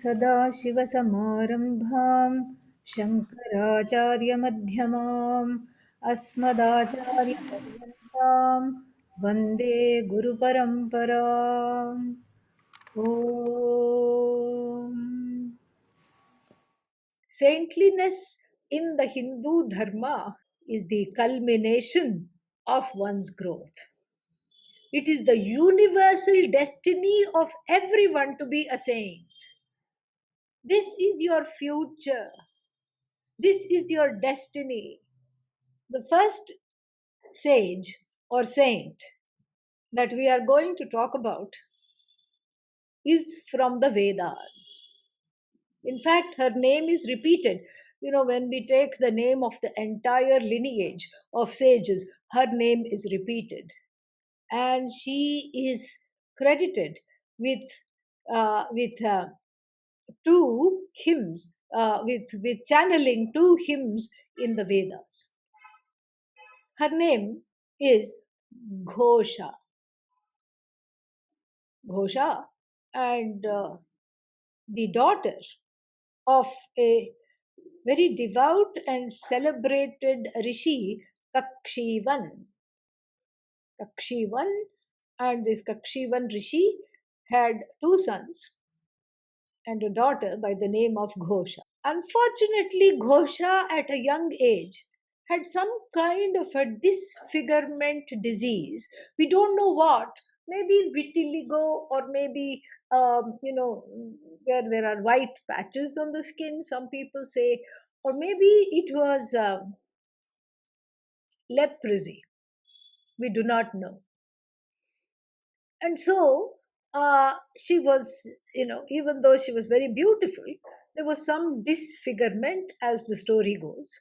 सदाशिवसमारम्भां शङ्कराचार्यमध्यमाम् अस्मदाचार्यपर्यन्तां वन्दे गुरुपरम्पराम् ॐ Saintliness in the Hindu Dharma is the culmination of one's growth. It is the universal destiny of everyone to be a saint. This is your future. This is your destiny. The first sage or saint that we are going to talk about is from the Vedas. In fact, her name is repeated. You know, when we take the name of the entire lineage of sages, her name is repeated. And she is credited with two hymns, with channeling two hymns in the Vedas. Her name is Ghosha. Ghosha, and the daughter of a very devout and celebrated rishi, Kakshivan. Kakshivan and this Kakshivan rishi had two sons and a daughter by the name of Ghosha. Unfortunately, Ghosha at a young age had some kind of a disfigurement disease. We don't know what. Maybe vitiligo, or maybe, where there are white patches on the skin, some people say, or maybe it was leprosy. We do not know. And so she was, even though she was very beautiful, there was some disfigurement, as the story goes.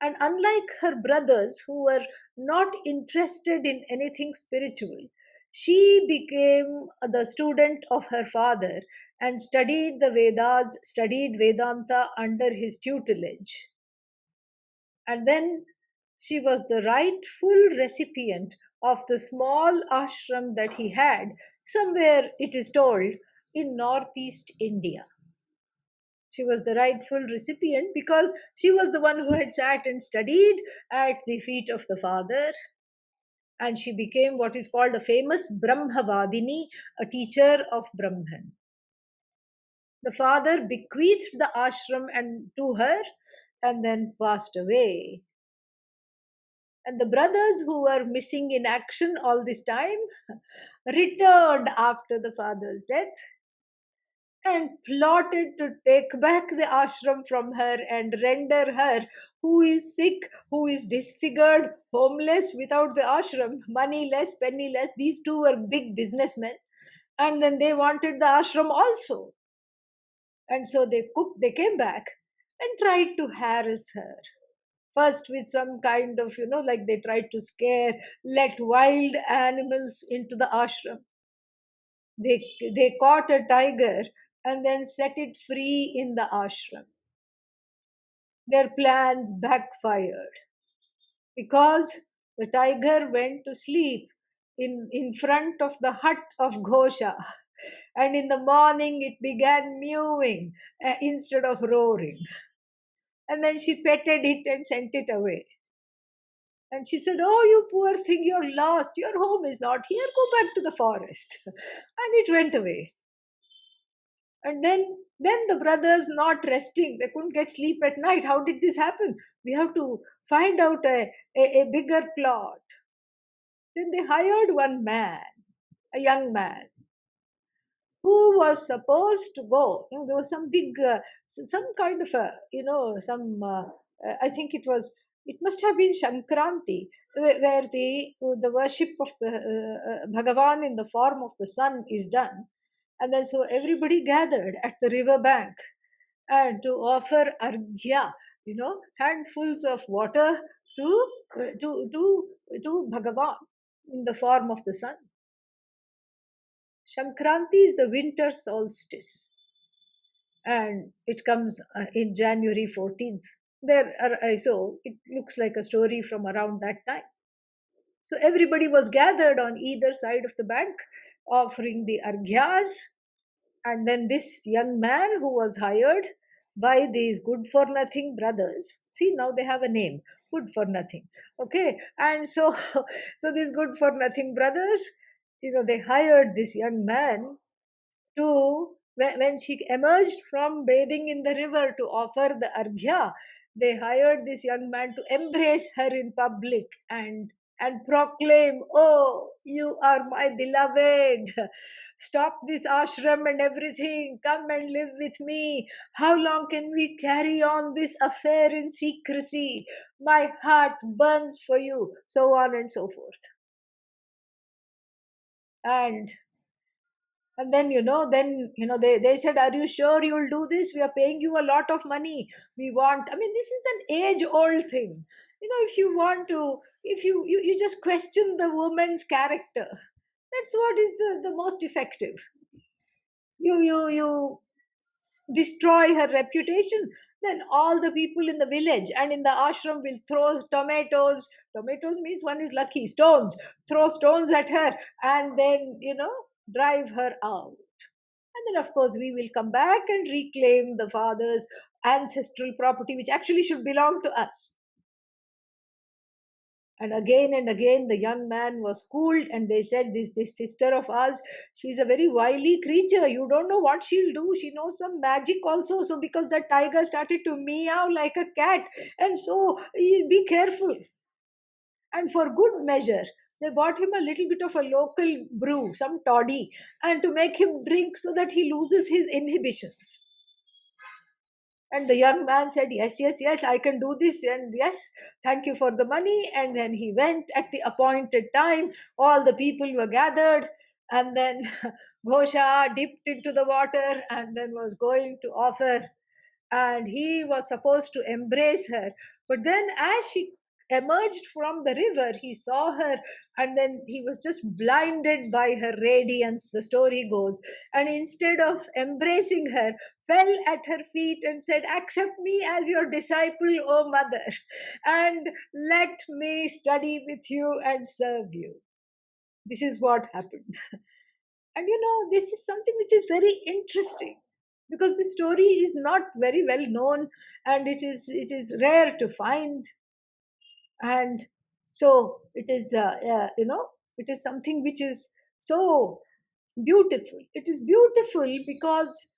And unlike her brothers, who were not interested in anything spiritual, she became the student of her father and studied the Vedas, studied Vedanta under his tutelage. And then she was the rightful recipient of the small ashram that he had, somewhere, it is told, in northeast India. She was the rightful recipient because she was the one who had sat and studied at the feet of the father. And she became what is called a famous Brahmavadini, a teacher of Brahman. The father bequeathed the ashram and to her and then passed away. And the brothers, who were missing in action all this time, returned after the father's death and plotted to take back the ashram from her and render her, who is sick, who is disfigured, homeless, without the ashram, moneyless, penniless. These two were big businessmen, and then they wanted the ashram also. And so they came back and tried to harass her. First, with some kind of, like they tried to let wild animals into the ashram. They caught a tiger and then set it free in the ashram. Their plans backfired because the tiger went to sleep in front of the hut of Ghosha, and in the morning it began mewing instead of roaring. And then she petted it and sent it away. And she said, "Oh, you poor thing, you're lost. Your home is not here. Go back to the forest." And it went away. And then the brothers, not resting, they couldn't get sleep at night. How did this happen? We have to find out a bigger plot. Then they hired one man, a young man, who was supposed to go. There was some big, some kind of a, I think it must have been Shankranti, where the worship of the Bhagavan in the form of the sun is done. And then so everybody gathered at the river bank and to offer arghya, handfuls of water to Bhagavan in the form of the sun. Shankranti is the winter solstice, and it comes in January 14th. So it looks like a story from around that time. So everybody was gathered on either side of the bank, offering the arghyas, And then this young man who was hired by these good for nothing brothers, see, now they have a name, good for nothing. Okay. And so so these good for nothing brothers, they hired this young man to, when she emerged from bathing in the river to offer the arghya, they hired this young man to embrace her in public and proclaim, "Oh, you are my beloved. Stop this ashram and everything. Come and live with me. How long can we carry on this affair in secrecy? My heart burns for you." So on and so forth. And they said, "Are you sure you'll do this? We are paying you a lot of money. We want, I mean, this is an age old thing. If you want to, if you just question the woman's character, that's what is the most effective. You destroy her reputation, then all the people in the village and in the ashram will throw tomatoes means one is lucky, stones, throw stones at her, and then drive her out. And then, of course, we will come back and reclaim the father's ancestral property, which actually should belong to us. And again, the young man was schooled, and they said, this sister of ours, she's a very wily creature. You don't know what she'll do. She knows some magic also. So, because the tiger started to meow like a cat, and so be careful. And for good measure, they bought him a little bit of a local brew, some toddy, and to make him drink so that he loses his inhibitions. And the young man said, "Yes, yes, yes, I can do this. And yes, thank you for the money." And then he went at the appointed time. All the people were gathered. And then Ghosha dipped into the water and then was going to offer. And he was supposed to embrace her. But then, as she emerged from the river, he saw her, and then he was just blinded by her radiance, the story goes. And instead of embracing her, fell at her feet and said, "Accept me as your disciple, O mother, and let me study with you and serve you." This is what happened. And this is something which is very interesting, because the story is not very well known, and it is rare to find. And so it is something which is so beautiful. It is beautiful because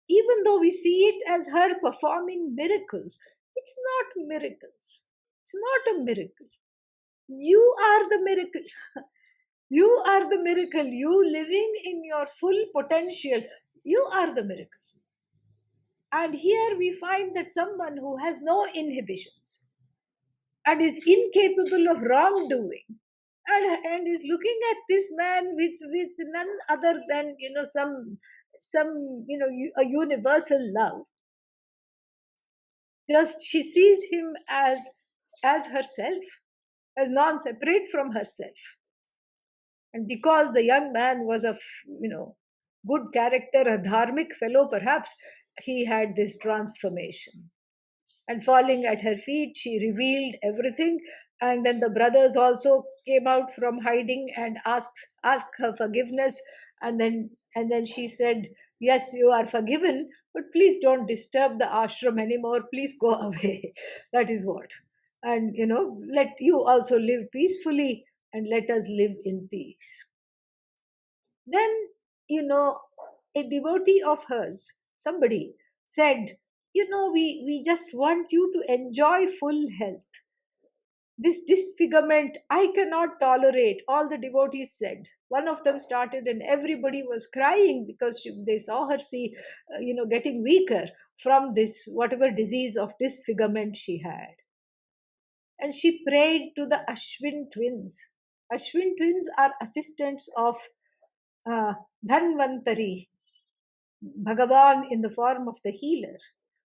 even though we see it as her performing miracles, it's not miracles. It's not a miracle. You are the miracle. You are the miracle. You living in your full potential. You are the miracle. And here we find that someone who has no inhibitions and is incapable of wrongdoing, and is looking at this man with none other than some a universal love. Just she sees him as herself, as non-separate from herself. And because the young man was of good character, a dharmic fellow perhaps, he had this transformation. And falling at her feet, she revealed everything. And then the brothers also came out from hiding and asked her forgiveness. And then she said, "Yes, you are forgiven, but please don't disturb the ashram anymore. Please go away." That is what. And let you also live peacefully, and let us live in peace. Then, a devotee of hers, somebody, said, we just want you to enjoy full health. This disfigurement, I cannot tolerate, all the devotees said. One of them started, and everybody was crying because they saw her getting weaker from this, whatever disease of disfigurement she had. And she prayed to the Ashwin twins. Ashwin twins are assistants of uh, Dhanvantari, Bhagavan in the form of the healer,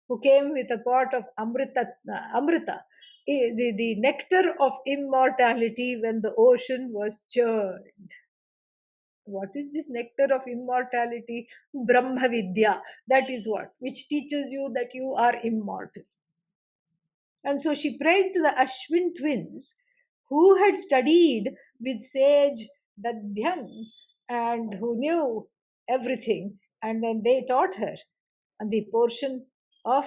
who came with a pot of amrita, the nectar of immortality when the ocean was churned. What is this nectar of immortality? Brahmavidya. That is what, which teaches you that you are immortal. And so she prayed to the Ashwin twins, who had studied with sage Dadhyang, and who knew everything, and then they taught her. And the portion of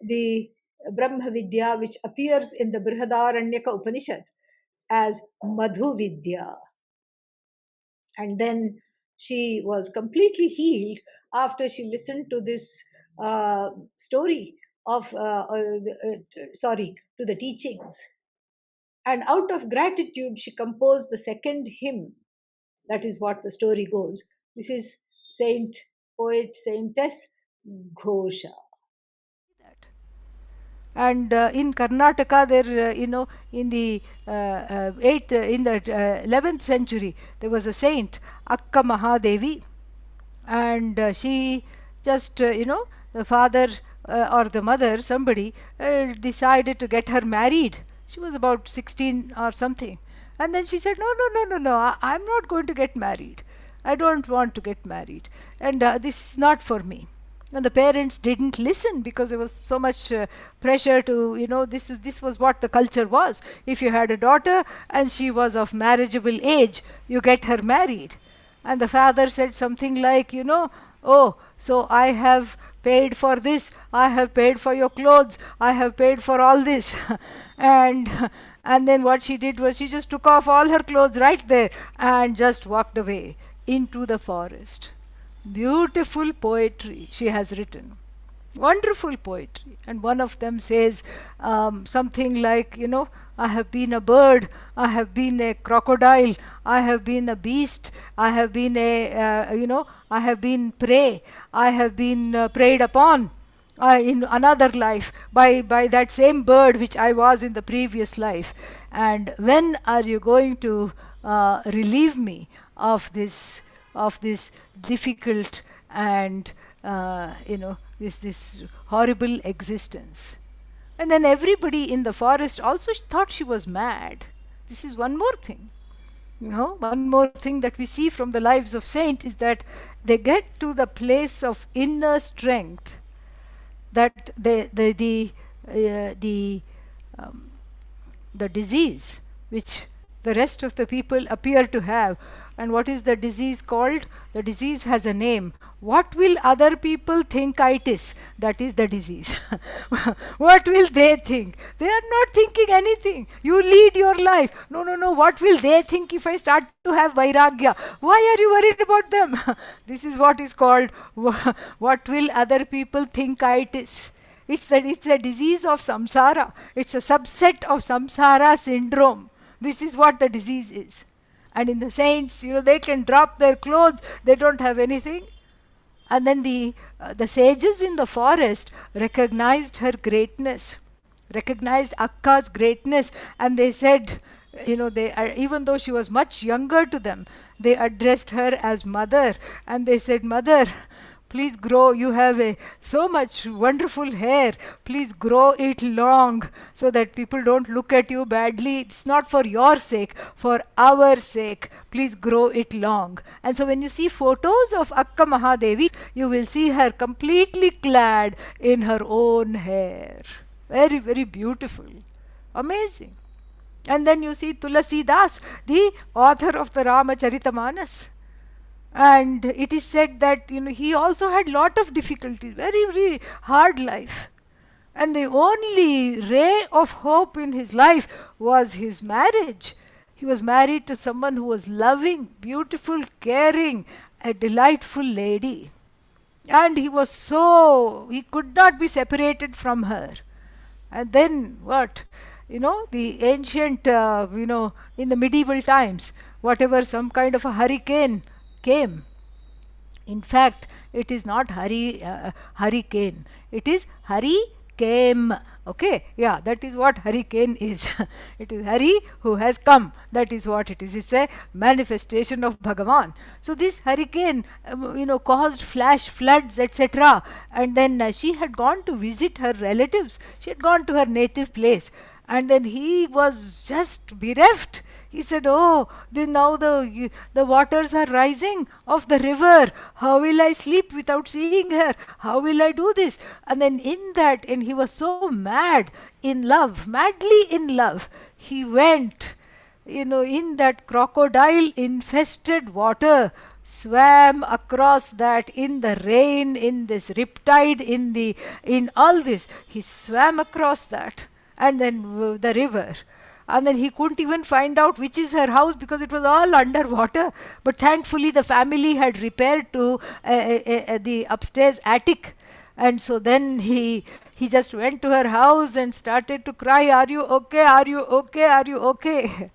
the Brahma Vidya which appears in the Brihadaranyaka Upanishad as Madhu Vidya. And then she was completely healed after she listened to this story of, sorry, to the teachings. And out of gratitude, she composed the second hymn. That is what the story goes. This is Saintess Ghosha. And in Karnataka, there, in the 11th century, there was a saint, Akka Mahadevi, and she just, the father or the mother, somebody, decided to get her married. She was about 16 or something. And then she said, no, no, no, no, no, I'm not going to get married. I don't want to get married. And this is not for me. And the parents didn't listen because there was so much pressure to, this was what the culture was. If you had a daughter and she was of marriageable age, you get her married. And the father said something like, oh, so I have paid for this, I have paid for your clothes, I have paid for all this. and and then what she did was she just took off all her clothes right there and just walked away into the forest. Beautiful poetry she has written. Wonderful poetry. And one of them says something like, I have been a bird, I have been a crocodile, I have been a beast, I have been I have been prey, I have been preyed upon in another life by that same bird which I was in the previous life. And when are you going to relieve me of this difficult and this horrible existence? And then everybody in the forest also thought she was mad. This is one more thing. One more thing that we see from the lives of saints is that they get to the place of inner strength, that um, the disease which the rest of the people appear to have. And what is the disease called? The disease has a name. What will other people think it is? That is the disease. What will they think? They are not thinking anything. You lead your life. No, no, no. What will they think if I start to have vairagya? Why are you worried about them? This is what is called what will other people think it is. It's a disease of samsara. It's a subset of samsara syndrome. This is what the disease is. And in the saints, they can drop their clothes, they don't have anything. And then the sages in the forest recognized her greatness, recognized Akka's greatness, and they said, even though she was much younger to them, they addressed her as mother, and they said, Mother, please grow, you have so much wonderful hair, please grow it long so that people don't look at you badly. It's not for your sake, for our sake, please grow it long. And so when you see photos of Akka Mahadevi, you will see her completely clad in her own hair. Very, very beautiful. Amazing. And then you see Tulasi Das, the author of the Ramacharita, and it is said that he also had lot of difficulties, very, very hard life, and the only ray of hope in his life was his marriage. He was married to someone who was loving, beautiful, caring, a delightful lady, and he could not be separated from her. And then what? The ancient, in the medieval times, whatever, some kind of a hurricane came. In fact, it is not hurricane. It is Hari came. Okay, yeah, that is what hurricane is. It is Hari who has come. That is what it is. It's a manifestation of Bhagavan. So this hurricane, caused flash floods, etc. And then she had gone to visit her relatives. She had gone to her native place. And then he was just bereft. He said, oh, now the waters are rising of the river. How will I sleep without seeing her? How will I do this? And then and he was so mad in love, madly in love, he went, in that crocodile infested water. swam across that in the rain, in this riptide, in all this. He swam across that, and then the river. And then he couldn't even find out which is her house because it was all underwater. But thankfully, the family had repaired to the upstairs attic. And so then he just went to her house and started to cry, "Are you okay? Are you okay? Are you okay?"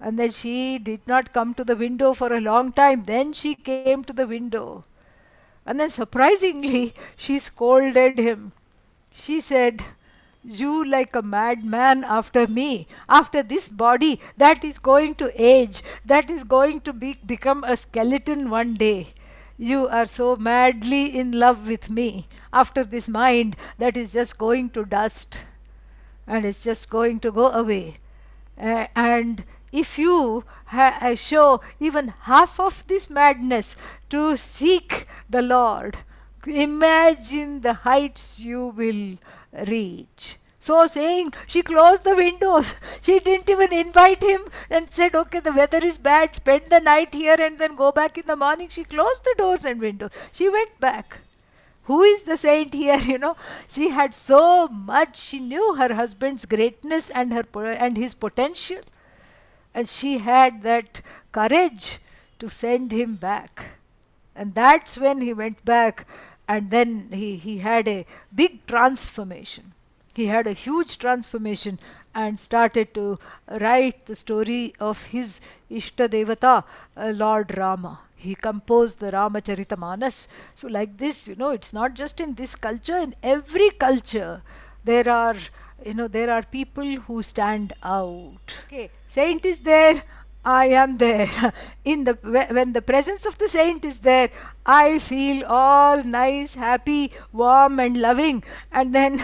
And then she did not come to the window for a long time. Then she came to the window. And then surprisingly, she scolded him. She said, "You like a madman after me, after this body that is going to age, that is going to become a skeleton one day. You are so madly in love with me after this mind that is just going to dust and it's just going to go away. And if you show even half of this madness to seek the Lord, imagine the heights you will reach." So saying, she closed the windows. She didn't even invite him and said, "Okay, the weather is bad, spend the night here and then go back in the morning." She closed the doors and windows. She went back. Who is the saint here? She had so much. She knew her husband's greatness and and his potential, and she had that courage to send him back. And that's when he went back, and then he had a big transformation. He had a huge transformation and started to write the story of his Ishta Devata, Lord Rama. He composed the Ramacharita. So like this, it's not just in this culture, in every culture there are there are people who stand out. Okay, saint is there, I am there. When the presence of the saint is there, I feel all nice, happy, warm, and loving. And then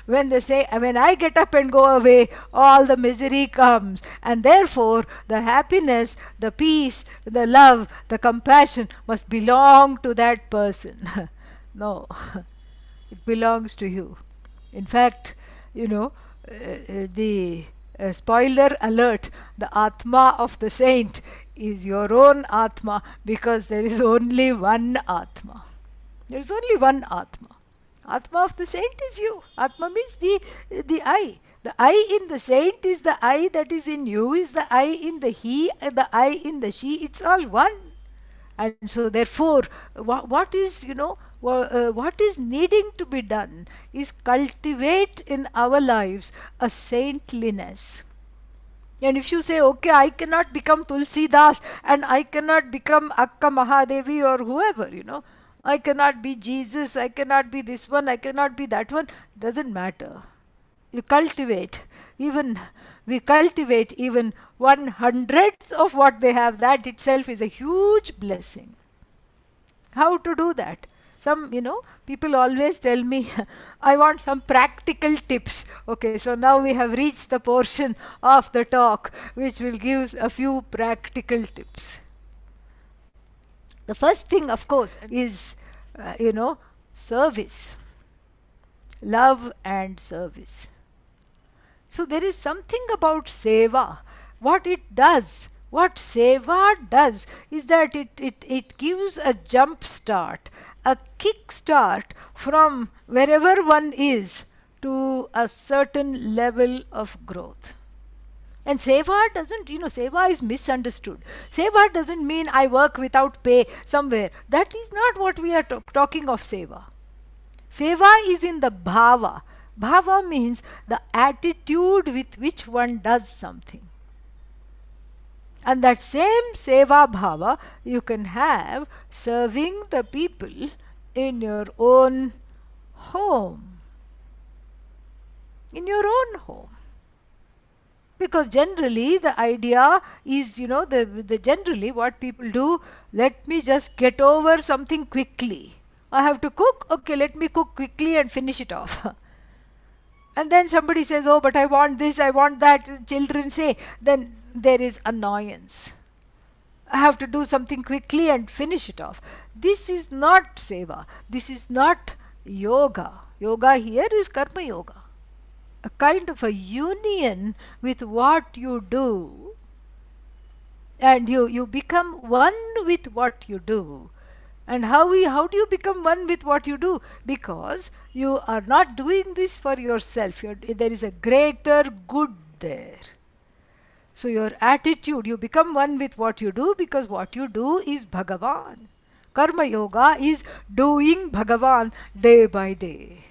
when I get up and go away, all the misery comes. And therefore, the happiness, the peace, the love, the compassion must belong to that person. No, it belongs to you. In fact, the spoiler alert, the Atma of the saint is your own Atma, because there is only one Atma. There is only one Atma. Atma of the saint is you. Atma means the I. The I in the saint is the I that is in you, is the I in the he, the I in the she. It's all one. And so therefore, what is needing to be done is cultivate in our lives a saintliness. And if you say, "Okay, I cannot become Tulsi Das and I cannot become Akka Mahadevi or whoever, I cannot be Jesus, I cannot be this one, I cannot be that one," doesn't matter. You cultivate, even we cultivate even 1/100th of what they have. That itself is a huge blessing. How to do that? Some, people always tell me, "I want some practical tips." Okay, so now we have reached the portion of the talk which will give a few practical tips. The first thing, of course, is, service. Love and service. So there is something about seva. What seva does is that it gives a jump start, a kick start from wherever one is to a certain level of growth. And seva doesn't, seva is misunderstood. Seva doesn't mean I work without pay somewhere. That is not what we are talking of seva. Seva is in the bhava. Bhava means the attitude with which one does something. And that same seva bhava you can have serving the people in your own home. In your own home. Because generally the idea is, the generally what people do, let me just get over something quickly. I have to cook, okay, let me cook quickly and finish it off. And then somebody says, "Oh, but I want this, I want that." Children say, then there is annoyance. I have to do something quickly and finish it off. This is not seva. This is not yoga. Yoga here is karma yoga. A kind of a union with what you do And you become one with what you do. And how do you become one with what you do? Because you are not doing this for yourself. There is a greater good there. So your attitude, you become one with what you do, because what you do is Bhagavan. Karma yoga is doing Bhagavan day by day.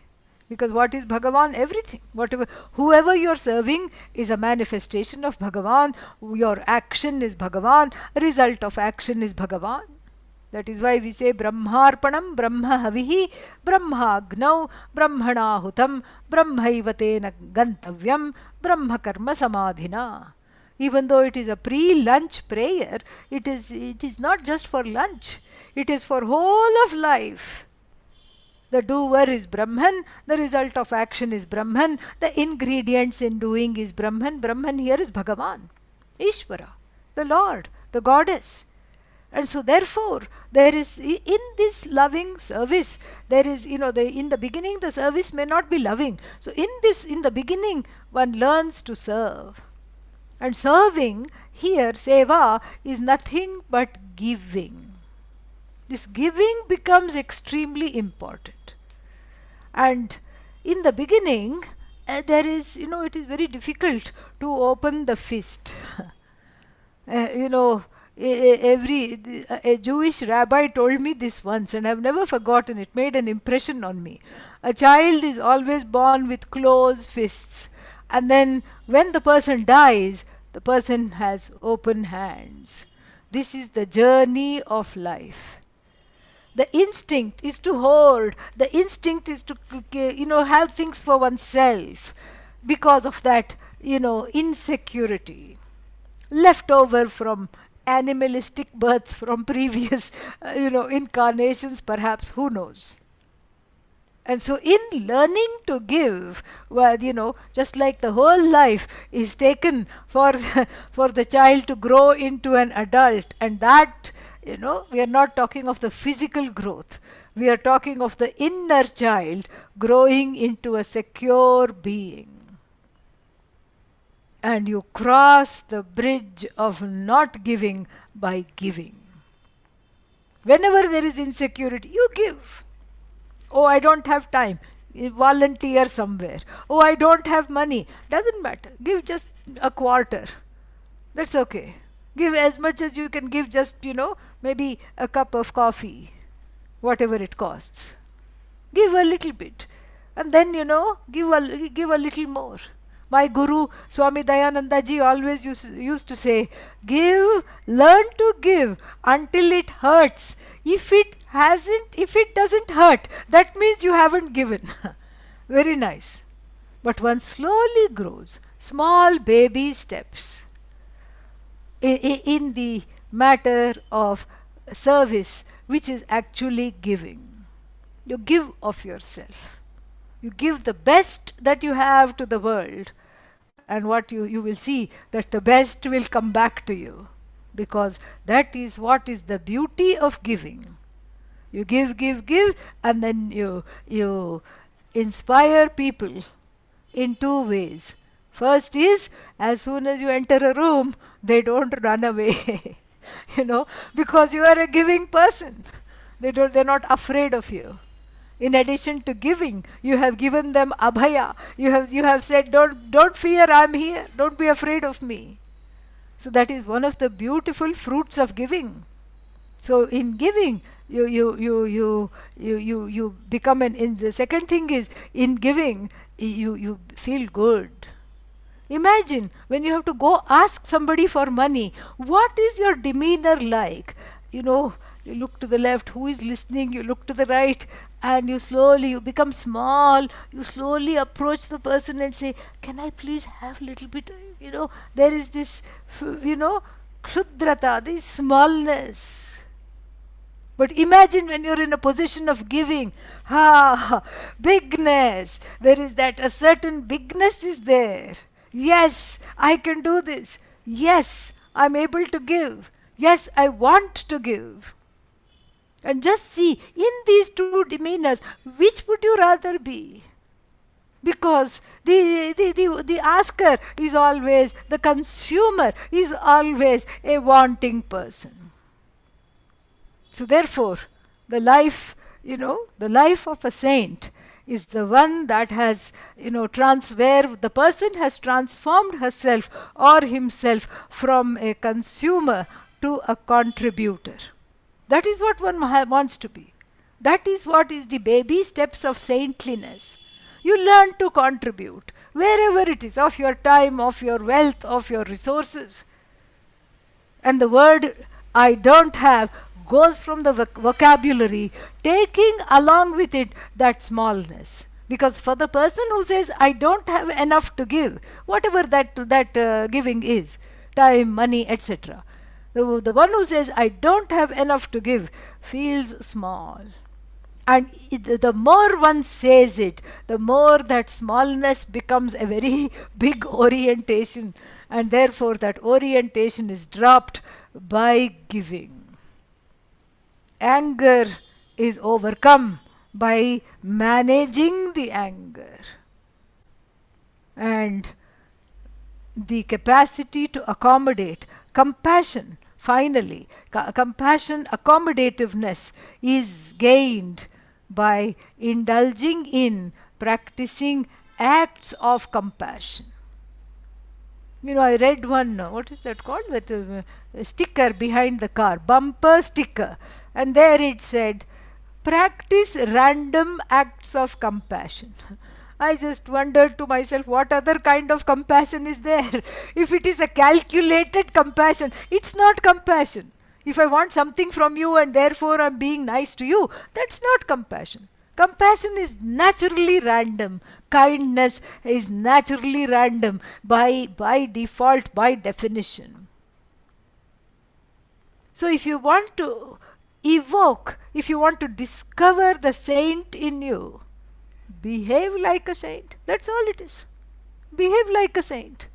Because what is Bhagavan? Everything. Whatever, whoever you're serving is a manifestation of Bhagavan. Your action is Bhagavan. Result of action is Bhagavan. That is why we say Brahmarpanam, Brahma Havihi, Brahmagnau, Brahmanahutam, Brahmaivatena Gantavyam, Brahma Karma Samadhina. Even though it is a pre-lunch prayer, it is not just for lunch. It is for whole of life. The doer is Brahman, the result of action is Brahman, the ingredients in doing is Brahman. Brahman here is Bhagavan, Ishvara, the Lord, the Goddess. And so therefore, there is, in this loving service, there is, in the beginning the service may not be loving. So in the beginning, one learns to serve. And serving here, seva, is nothing but giving. This giving becomes extremely important. And in the beginning, there is, it is very difficult to open the fist. You know, a Jewish rabbi told me this once, and I've never forgotten. It made an impression on me. A child is always born with closed fists, and then when the person dies, the person has open hands. This is the journey of life. The instinct is to hoard. The instinct is to, have things for oneself, because of that, insecurity left over from animalistic births from previous, incarnations, perhaps, who knows. And so in learning to give, well, just like the whole life is taken for for the child to grow into an adult, and that, we are not talking of the physical growth. We are talking of the inner child growing into a secure being. And you cross the bridge of not giving by giving. Whenever there is insecurity, you give. Oh, I don't have time. Volunteer somewhere. Oh, I don't have money. Doesn't matter. Give just a quarter. That's okay. Give as much as you can give, just, maybe a cup of coffee, whatever it costs. Give a little bit. And then, give a little more. My guru, Svatmavidyananda ji, always used to say, give, learn to give until it hurts. If it doesn't hurt, that means you haven't given. Very nice. But one slowly grows, small baby steps, in the matter of service, which is actually giving. You give of yourself. You give the best that you have to the world, and what you will see that the best will come back to you, because that is what is the beauty of giving. You give, and then you inspire people in two ways. First is, as soon as you enter a room, they don't run away, because you are a giving person. They're not afraid of you. In addition to giving, you have given them abhaya. You have said, don't fear, I'm here. Don't be afraid of me. So that is one of the beautiful fruits of giving. So in giving, you become in the second thing is, in giving, you feel good. Imagine when you have to go ask somebody for money, what is your demeanor like? You look to the left, who is listening? You look to the right, and you become small. You slowly approach the person and say, can I please have a little bit? There is this, kshudrata, this smallness. But imagine when you're in a position of giving, bigness. There is that, a certain bigness is there. Yes, I can do this. Yes, I'm able to give. Yes, I want to give. And just see, in these two demeanors, which would you rather be? because the asker is always, the consumer is always a wanting person. So therefore, the life, the life of a saint is the one that has, where the person has transformed herself or himself from a consumer to a contributor. That is what one wants to be. That is what is the baby steps of saintliness. You learn to contribute wherever it is, of your time, of your wealth, of your resources. And the word I don't have goes from the vocabulary, taking along with it that smallness. Because for the person who says, I don't have enough to give, whatever that giving is, time, money, etc., the one who says, I don't have enough to give, feels small. And the more one says it, the more that smallness becomes a very big orientation, and therefore that orientation is dropped by giving. Anger is overcome by managing the anger. And the capacity to accommodate, compassion, finally, compassion, accommodativeness is gained by indulging in practicing acts of compassion. I read one, what is that called? That sticker behind the car, bumper sticker. And there it said, practice random acts of compassion. I just wondered to myself, what other kind of compassion is there? If it is a calculated compassion, it's not compassion. If I want something from you and therefore I'm being nice to you, that's not compassion. Compassion is naturally random. Kindness is naturally random by default, by definition. So if you want to evoke, if you want to discover the saint in you, behave like a saint. That's all it is. Behave like a saint.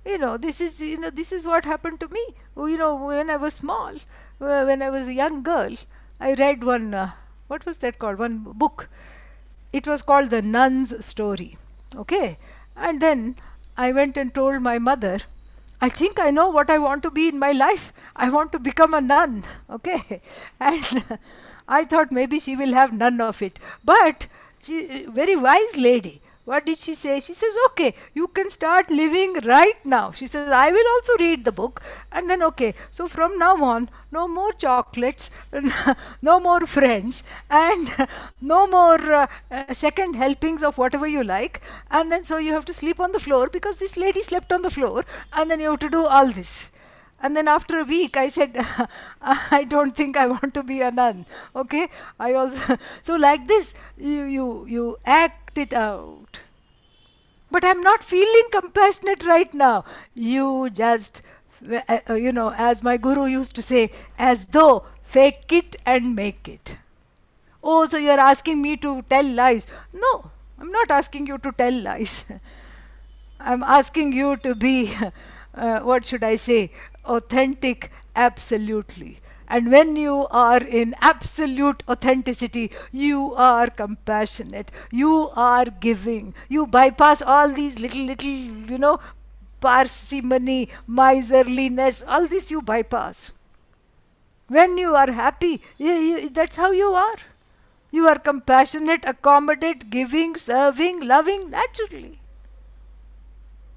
This is what happened to me. When I was small, when I was a young girl, I read one, what was that called? One book. It was called The Nun's Story. Okay. And then I went and told my mother, I think I know what I want to be in my life. I want to become a nun. Okay. And I thought maybe she will have none of it. But she, very wise lady, what did she say? She says, okay, you can start living right now. She says, I will also read the book. And then, okay, so from now on, no more chocolates, no more friends, and no more second helpings of whatever you like. And then so you have to sleep on the floor because this lady slept on the floor. And then you have to do all this. And then after a week, I said, I don't think I want to be a nun. Okay? I also, so like this, you act it out. But I'm not feeling compassionate right now. You just, as my guru used to say, as though fake it and make it. Oh, so you're asking me to tell lies. No, I'm not asking you to tell lies. I'm asking you to be, what should I say, authentic, absolutely. And when you are in absolute authenticity, you are compassionate, you are giving, you bypass all these little, parsimony, miserliness, all this you bypass. When you are happy, that's how you are. You are compassionate, accommodate, giving, serving, loving naturally.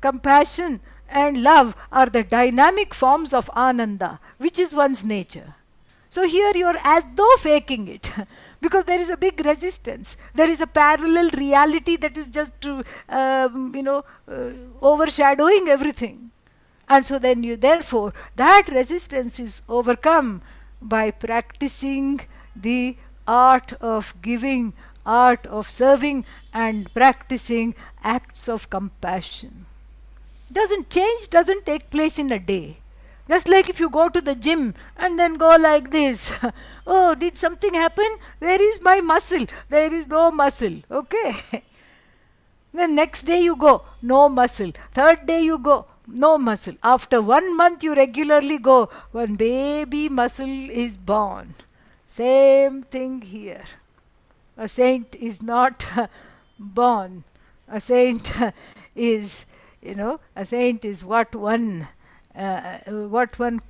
Compassion and love are the dynamic forms of ananda, which is one's nature. So here you are as though faking it, because there is a big resistance. There is a parallel reality that is just, overshadowing everything. And so then therefore, that resistance is overcome by practicing the art of giving, art of serving, and practicing acts of compassion. Doesn't take place in a day. Just like if you go to the gym and then go like this. Oh, did something happen? Where is my muscle? There is no muscle. Okay. Then next day you go, no muscle. Third day you go, no muscle. After 1 month you regularly go, one baby muscle is born. Same thing here. A saint is not born. A saint is, a saint is what one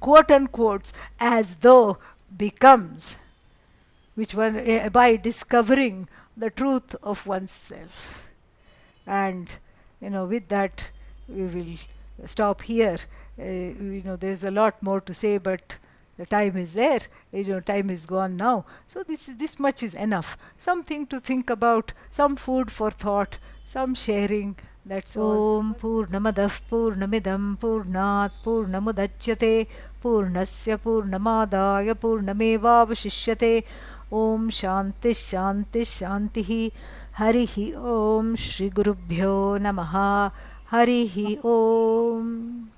quote unquotes as though becomes, which one by discovering the truth of oneself. And with that, we will stop here. There's a lot more to say, but the time is there. Time is gone now. So this much is enough. Something to think about, some food for thought, some sharing. That's all. Om Purnamadah Purnamidam Purnat Purnamudachyate Purnasya Purnamadaya Purnamevavashishyate. Om Shanti Shanti Shantihi. Harihi Om Shri Gurubhyo Namaha. Harihi Om.